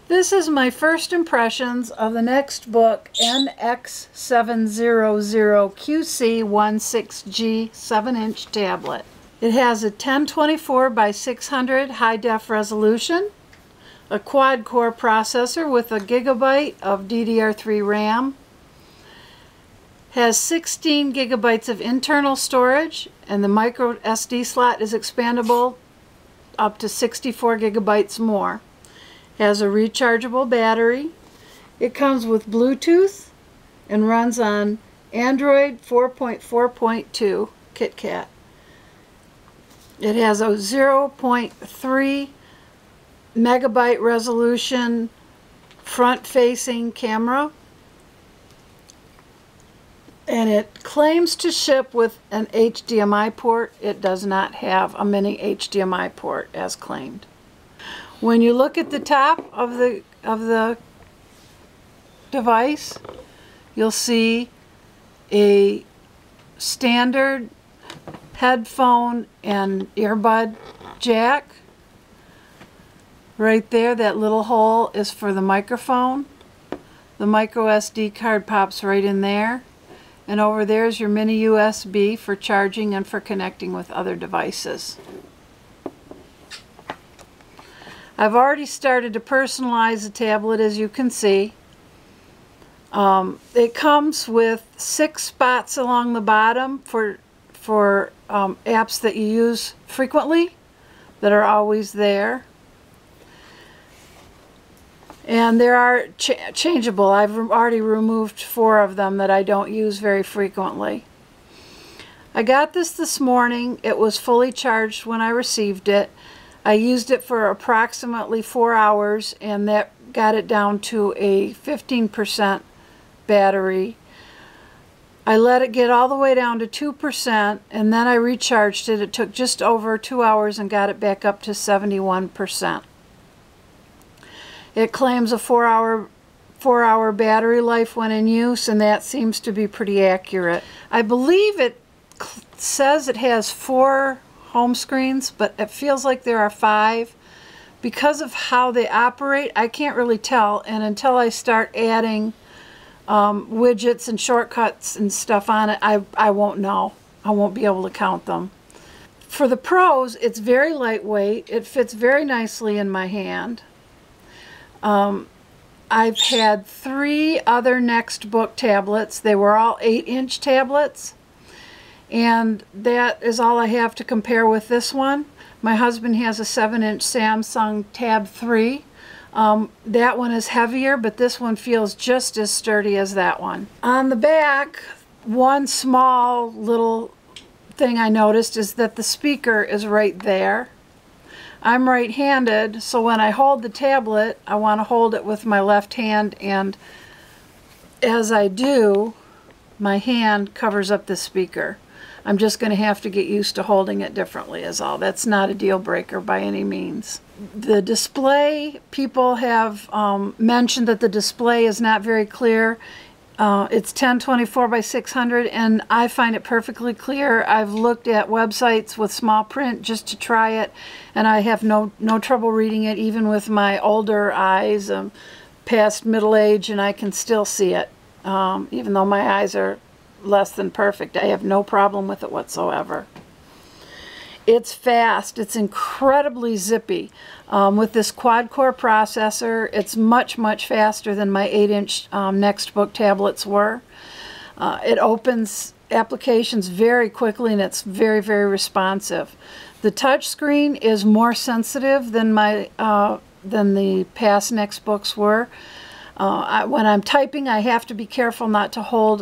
This is my first impressions of the Nextbook NX700QC16G 7-inch tablet. It has a 1024 by 600 high-def resolution, a quad-core processor with a gigabyte of DDR3 RAM, has 16 gigabytes of internal storage, and the micro SD slot is expandable up to 64 gigabytes more. Has a rechargeable battery. It comes with Bluetooth and runs on Android 4.4.2 KitKat. It has a 0.3 megabyte resolution front-facing camera, and it claims to ship with an HDMI port. It does not have a mini HDMI port as claimed. When you look at the top of the device, you'll see a standard headphone and earbud jack. Right there, that little hole is for the microphone. The micro SD card pops right in there. And over there is your mini USB for charging and for connecting with other devices. I've already started to personalize the tablet, as you can see. It comes with 6 spots along the bottom for apps that you use frequently, that are always there. And they are changeable. I've already removed 4 of them that I don't use very frequently. I got this morning. It was fully charged when I received it. I used it for approximately 4 hours, and that got it down to a 15% battery. I let it get all the way down to 2%, and then I recharged it. It took just over 2 hours and got it back up to 71%. It claims a 4-hour battery life when in use, and that seems to be pretty accurate. I believe it says it has 4 home screens, but it feels like there are 5. Because of how they operate, I can't really tell, and until I start adding widgets and shortcuts and stuff on it, I won't know. I won't be able to count them. For the pros, it's very lightweight. It fits very nicely in my hand. I've had 3 other Nextbook tablets. They were all 8-inch tablets, and that is all I have to compare with this one. My husband has a 7-inch Samsung Tab 3. That one is heavier, but this one feels just as sturdy as that one. On the back, one small little thing I noticed is that the speaker is right there. I'm right-handed, so when I hold the tablet, I want to hold it with my left hand, and as I do, my hand covers up the speaker. I'm just going to have to get used to holding it differently is all. That's not a deal breaker by any means. The display, people have mentioned that the display is not very clear. It's 1024 by 600, and I find it perfectly clear. I've looked at websites with small print just to try it, and I have no trouble reading it, even with my older eyes, past middle age, and I can still see it. Even though my eyes are less than perfect, I have no problem with it whatsoever. It's fast. It's incredibly zippy. With this quad-core processor, it's much faster than my 8-inch Nextbook tablets were. It opens applications very quickly, and it's very responsive. The touch screen is more sensitive than the past Nextbooks were. When I'm typing, I have to be careful not to hold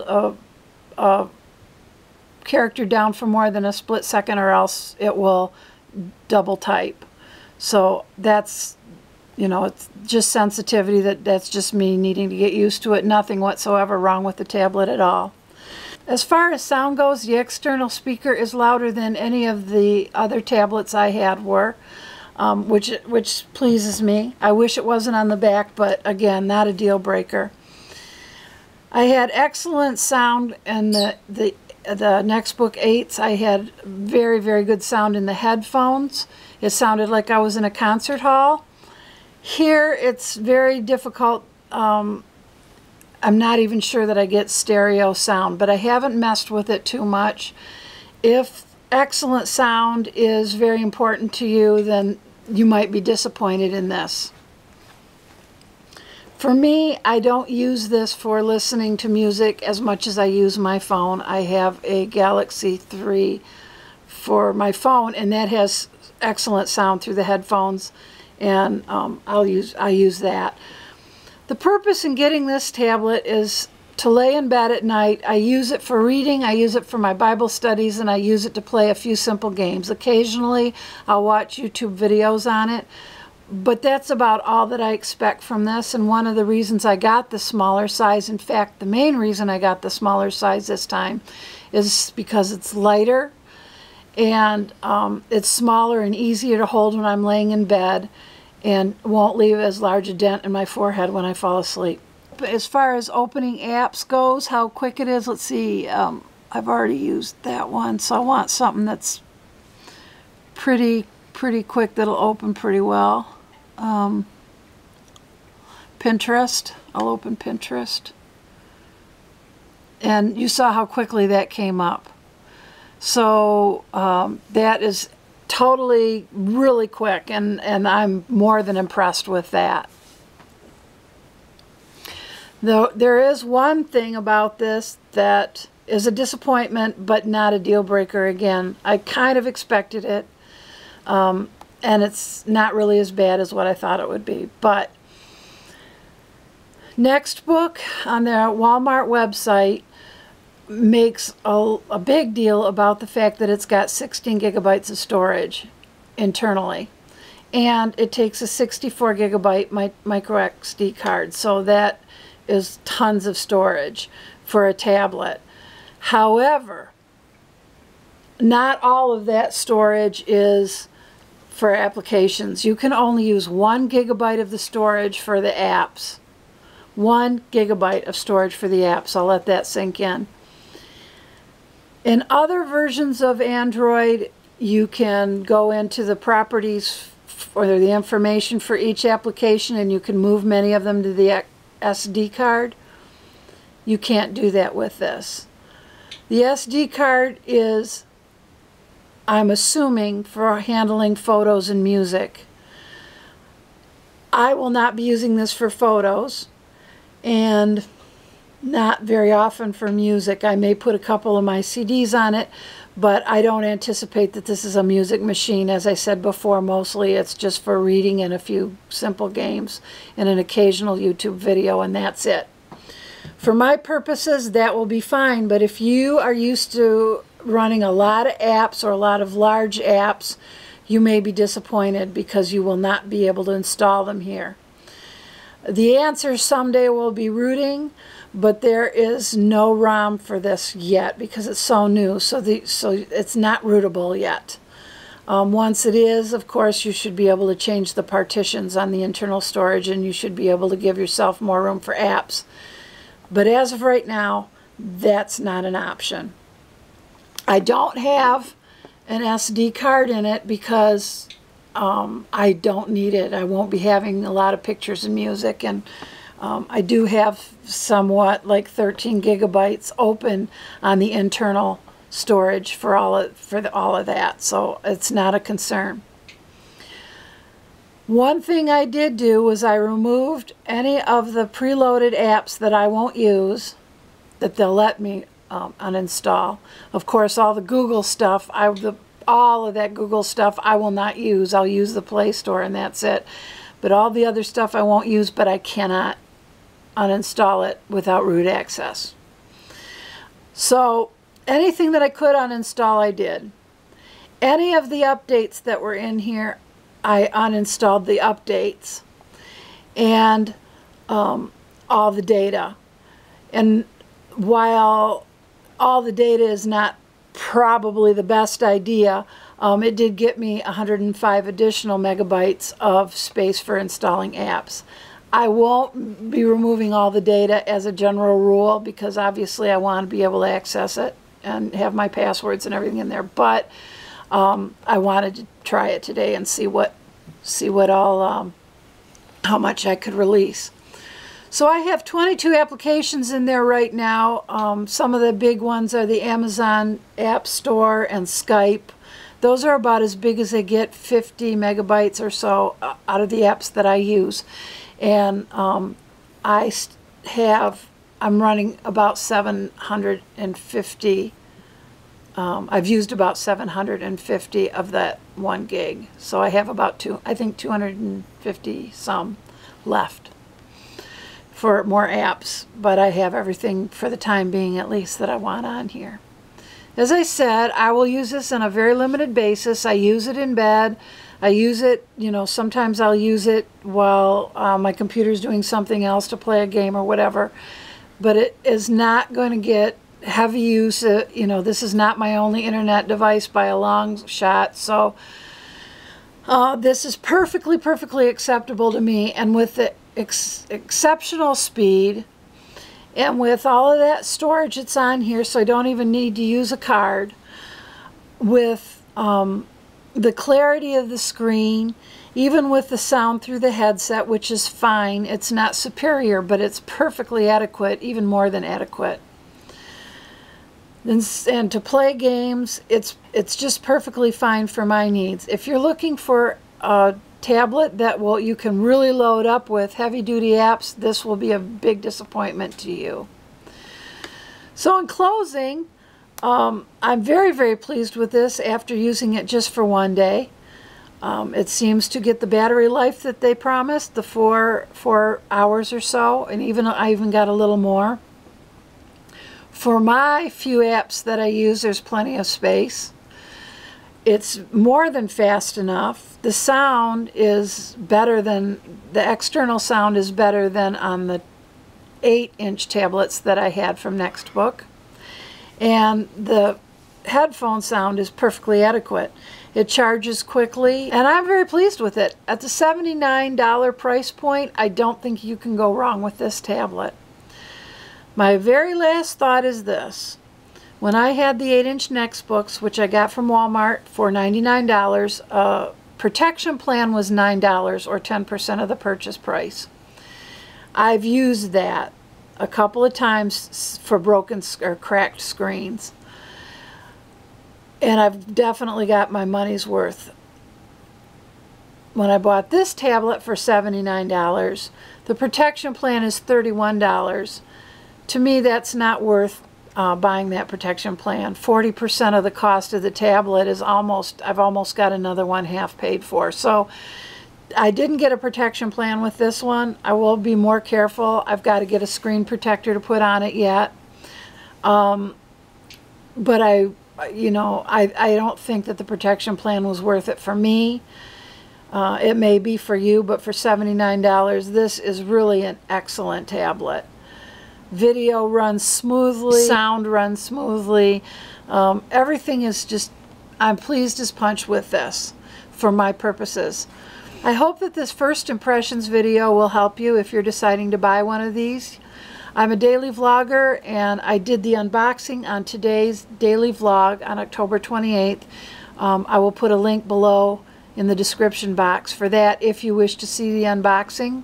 a character down for more than a split second, or else it will double type. So that's, you know, it's just sensitivity. That's just me needing to get used to it. Nothing whatsoever wrong with the tablet at all. As far as sound goes, the external speaker is louder than any of the other tablets I had were, which pleases me. I wish it wasn't on the back, but again, not a deal breaker. I had excellent sound in the Nextbook 8s. I had very good sound in the headphones. It sounded like I was in a concert hall. Here it's very difficult. I'm not even sure that I get stereo sound, but I haven't messed with it too much. If excellent sound is very important to you, then you might be disappointed in this. For me, I don't use this for listening to music as much as I use my phone. I have a Galaxy 3 for my phone, and that has excellent sound through the headphones, and I use that. The purpose in getting this tablet is to lay in bed at night. I use it for reading, I use it for my Bible studies, and I use it to play a few simple games. Occasionally, I'll watch YouTube videos on it, but that's about all that I expect from this. And one of the reasons I got the smaller size, in fact, the main reason I got the smaller size this time, is because it's lighter, and it's smaller and easier to hold when I'm laying in bed, and won't leave as large a dent in my forehead when I fall asleep. As far as opening apps goes, how quick it is, let's see, I've already used that one, so I want something that's pretty quick, that'll open pretty well. Pinterest, I'll open Pinterest. And you saw how quickly that came up. So that is totally really quick, and I'm more than impressed with that. Though there is one thing about this that is a disappointment, but not a deal breaker. Again, I kind of expected it, and it's not really as bad as what I thought it would be. But Nextbook on their Walmart website makes a big deal about the fact that it's got 16 gigabytes of storage internally, and it takes a 64 gigabyte micro SD card, so that is tons of storage for a tablet. However, not all of that storage is for applications. You can only use 1 gigabyte of the storage for the apps. 1 gigabyte of storage for the apps. I'll let that sink in. In other versions of Android, you can go into the properties or the information for each application, and you can move many of them to the SD card. You can't do that with this. The SD card is, I'm assuming, for handling photos and music. I will not be using this for photos, and not very often for music. I may put a couple of my CDs on it, but I don't anticipate that this is a music machine. As I said before, mostly it's just for reading and a few simple games and an occasional YouTube video, and that's it. For my purposes, that will be fine, but if you are used to running a lot of apps or a lot of large apps, you may be disappointed because you will not be able to install them here. The answer someday will be rooting, but there is no ROM for this yet because it's so new, so it's not rootable yet. Once it is, of course, you should be able to change the partitions on the internal storage, and you should be able to give yourself more room for apps. But as of right now, that's not an option. I don't have an SD card in it because I don't need it. I won't be having a lot of pictures and music, and I do have somewhat like 13 gigabytes open on the internal storage for all of that, so it's not a concern. One thing I did do was I removed any of the preloaded apps that I won't use, that they'll let me uninstall. Of course, all the Google stuff, all of that Google stuff I will not use. I'll use the Play Store and that's it. But all the other stuff I won't use, but I cannot uninstall it without root access. So anything that I could uninstall, I did. Any of the updates that were in here, I uninstalled the updates and all the data. And while all the data is not probably the best idea, it did get me 105 additional megabytes of space for installing apps. I won't be removing all the data as a general rule because obviously I want to be able to access it and have my passwords and everything in there, but I wanted to try it today and see what all how much I could release. So I have 22 applications in there right now. Some of the big ones are the Amazon App Store and Skype. Those are about as big as they get, 50 megabytes or so out of the apps that I use. And I'm running about 750. I've used about 750 of that 1 gig. So I have about 250 some left for more apps, but I have everything for the time being at least that I want on here. As I said, I will use this on a very limited basis. I use it in bed. I use it, sometimes I'll use it while my computer's doing something else to play a game or whatever. But it is not going to get heavy use. This is not my only internet device by a long shot. So this is perfectly acceptable to me. And with the exceptional speed, and with all of that storage that's on here, so I don't even need to use a card, with the clarity of the screen, even with the sound through the headset, which is fine. It's not superior, but it's perfectly adequate, even more than adequate. And to play games, it's just perfectly fine for my needs. If you're looking for a tablet that you can really load up with heavy-duty apps, this will be a big disappointment to you. So in closing, I'm very pleased with this after using it just for 1 day. It seems to get the battery life that they promised, the 4 hours or so, and I even got a little more. For my few apps that I use, there's plenty of space. It's more than fast enough. The sound is better than, the external sound is better than on the 8-inch tablets that I had from Nextbook. And the headphone sound is perfectly adequate. It charges quickly, and I'm very pleased with it. At the $79 price point, I don't think you can go wrong with this tablet. My very last thought is this. When I had the 8-inch Nextbooks, which I got from Walmart for $99, protection plan was $9 or 10% of the purchase price. I've used that a couple of times for broken or cracked screens, and I've definitely got my money's worth. When I bought this tablet for $79, the protection plan is $31. To me, that's not worth buying that protection plan. 40% of the cost of the tablet is I've almost got another one half paid for. So I didn't get a protection plan with this one. I will be more careful. I've got to get a screen protector to put on it yet. But I don't think that the protection plan was worth it for me. It may be for you, but for $79, this is really an excellent tablet. Video runs smoothly, sound runs smoothly. Everything is just, I'm pleased as punch with this for my purposes. I hope that this first impressions video will help you if you're deciding to buy one of these. I'm a daily vlogger, and I did the unboxing on today's daily vlog on October 28th. I will put a link below in the description box for that if you wish to see the unboxing.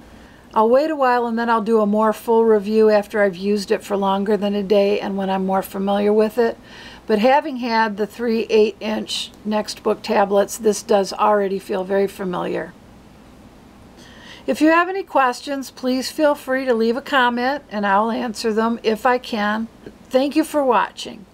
I'll wait a while and then I'll do a more full review after I've used it for longer than a day and when I'm more familiar with it. But having had the 3 8-inch Nextbook tablets, this does already feel very familiar. If you have any questions, please feel free to leave a comment and I'll answer them if I can. Thank you for watching.